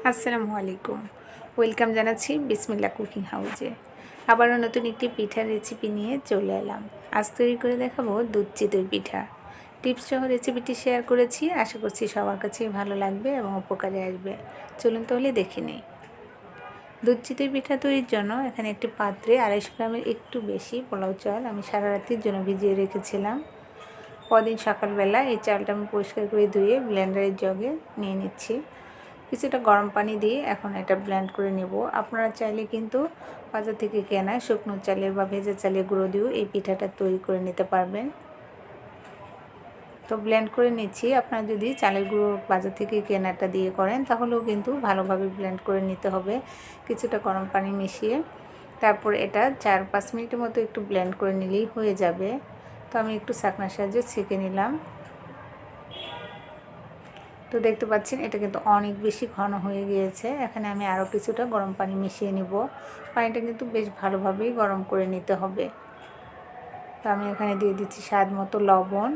আসসালামু আলাইকুম। ওয়েলকাম জানাচ্ছি বিসমিল্লাহ কুকিং হাউজে। আবারও নতুন একটি পিঠার রেসিপি নিয়ে চলে এলাম। আজ তৈরি করে দেখাবো দুধ চিতই পিঠা। টিপস সহ রেসিপিটি শেয়ার করেছি, আশা করছি সবার কাছেই ভালো লাগবে এবং উপকারে আসবে। চলুন তাহলে দেখে নিই। দুধ চিতই পিঠা তৈরির জন্য এখানে একটি পাত্রে 250 গ্রামের একটু বেশি পোলাও চাল আমি সারা রাতের জন্য ভিজিয়ে রেখেছিলাম। পরদিন সকালবেলা এই চালটা আমি পরিষ্কার করে ধুয়ে ব্লেন্ডারের জগে নিয়ে নিচ্ছি। কিছুটা গরম পানি দিয়ে এখন এটা ব্লেন্ড করে নেব। আপনারা চাইলে কিন্তু বাজার থেকে কেনা শুকনো চালের বা ভেজা চালের গুঁড়ো দিয়েও এই পিঠাটা তৈরি করে নিতে পারবেন। তো ব্লেন্ড করে নিচ্ছি। আপনারা যদি চালের গুঁড়ো বাজার থেকে কেনাটা দিয়ে করেন তাহলেও কিন্তু ভালোভাবে ব্লেন্ড করে নিতে হবে কিছুটা গরম পানি মিশিয়ে। তারপর এটা 4-5 মিনিটের মতো একটু ব্লেন্ড করে নিলেই হয়ে যাবে। তো আমি একটু ছাঁকনার সাহায্যে ছেঁকে নিলাম। তো দেখতে পাচ্ছেন এটা কিন্তু অনেক বেশি ঘন হয়ে গিয়েছে। এখানে আমি আরও কিছুটা গরম পানি মিশিয়ে নিব। পানিটা কিন্তু বেশ ভালোভাবেই গরম করে নিতে হবে। তো আমি এখানে দিয়ে দিচ্ছি স্বাদ মতো লবণ।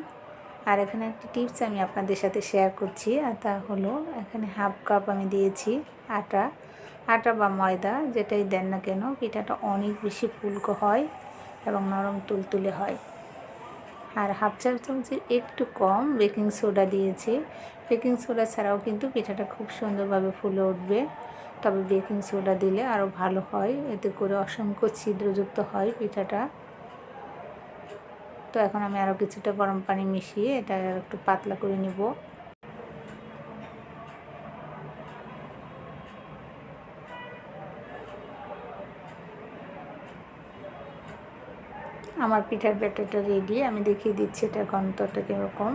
আর এখানে একটা টিপস আমি আপনাদের সাথে শেয়ার করছি, আর তা হলো এখানে হাফ কাপ আমি দিয়েছি আটা বা ময়দা যেটাই দেন না কেন পিঠাটা অনেক বেশি ফুলকো হয় এবং নরম তুলতুলে হয়। আর হাফ চা চামচের একটু কম বেকিং সোডা দিয়েছি। বেকিং সোডা ছাড়াও কিন্তু পিঠাটা খুব সুন্দরভাবে ফুলে উঠবে, তবে বেকিং সোডা দিলে আরও ভালো হয়, এতে করে অসংখ্য ছিদ্রযুক্ত হয় পিঠাটা। তো এখন আমি আরও কিছুটা গরম পানি মিশিয়ে এটা একটু পাতলা করে নেব। আমার পিঠার ব্যাটারটা রেডি, আমি দেখিয়ে দিচ্ছি এটা ঘনত্বটা কীরকম।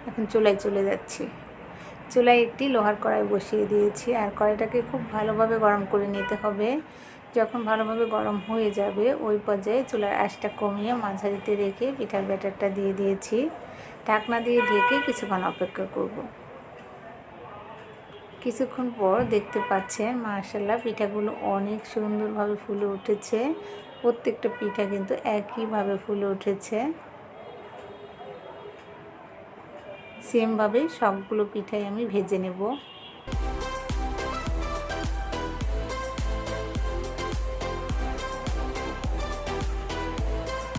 এখন চুলায় চলে যাচ্ছি। চুলায় একটি লোহার কড়াই বসিয়ে দিয়েছি, আর কড়াইটাকে খুব ভালোভাবে গরম করে নিতে হবে। যখন ভালোভাবে গরম হয়ে যাবে ওই পর্যায়ে চুলার আঁচটা কমিয়ে মাঝারিতে রেখে পিঠার ব্যাটারটা দিয়ে দিয়েছি। ঢাকনা দিয়ে ঢেকে কিছুক্ষণ অপেক্ষা করব। কিছুক্ষণ পর দেখতে পাচ্ছেন মাশাআল্লাহ পিঠাগুলো অনেক সুন্দরভাবে ফুলে উঠেছে। প্রত্যেকটা পিঠা কিন্তু একইভাবে ফুলে উঠেছে। সেমভাবে সবগুলো পিঠাই আমি ভেজে নেব।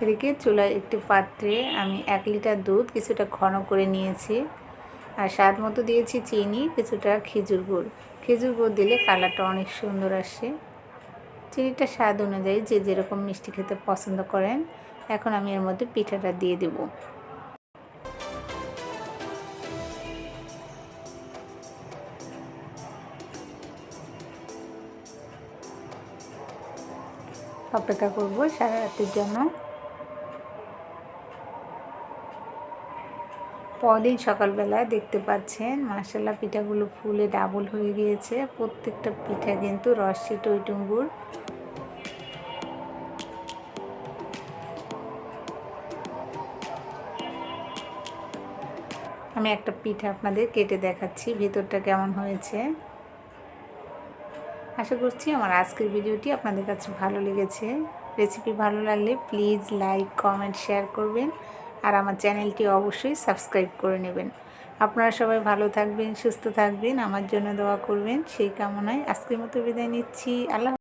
এদিকে চুলায় একটি পাত্রে আমি 1 লিটার দুধ কিছুটা ঘন করে নিয়েছি, আর স্বাদ মতো দিয়েছি চিনি, কিছুটা খেজুর গুড় দিলে কালারটা অনেক সুন্দর আসে। চিনিটা স্বাদ অনুযায়ী যে যেরকম মিষ্টি খেতে পছন্দ করেন। এখন আমি এর মধ্যে পিঠাটা দিয়ে দেব। অপেক্ষা করব সারা রাতের জন্য। পরদিন সকালবেলা দেখতে পাচ্ছেন মাশাআল্লাহ পিঠাগুলো ফুলে ডাবল হয়ে গিয়েছে। প্রত্যেকটা পিঠা কিন্তু রসে টইটুম্বুর। আমি একটা পিঠা আপনাদের কেটে দেখাচ্ছি ভেতরটা কেমন হয়েছে। আশা করছি আমার আজকের ভিডিওটি আপনাদের কাছে ভালো লেগেছে। রেসিপি ভালো লাগলে প্লিজ লাইক, কমেন্ট, শেয়ার করবেন, আর আমার চ্যানেলটি অবশ্যই সাবস্ক্রাইব করে নেবেন। আপনারা সবাই ভালো থাকবেন, সুস্থ থাকবেন, আমার জন্য দোয়া করবেন, সেই কামনায় আজকের মতো বিদায় নিচ্ছি। আল্লাহ।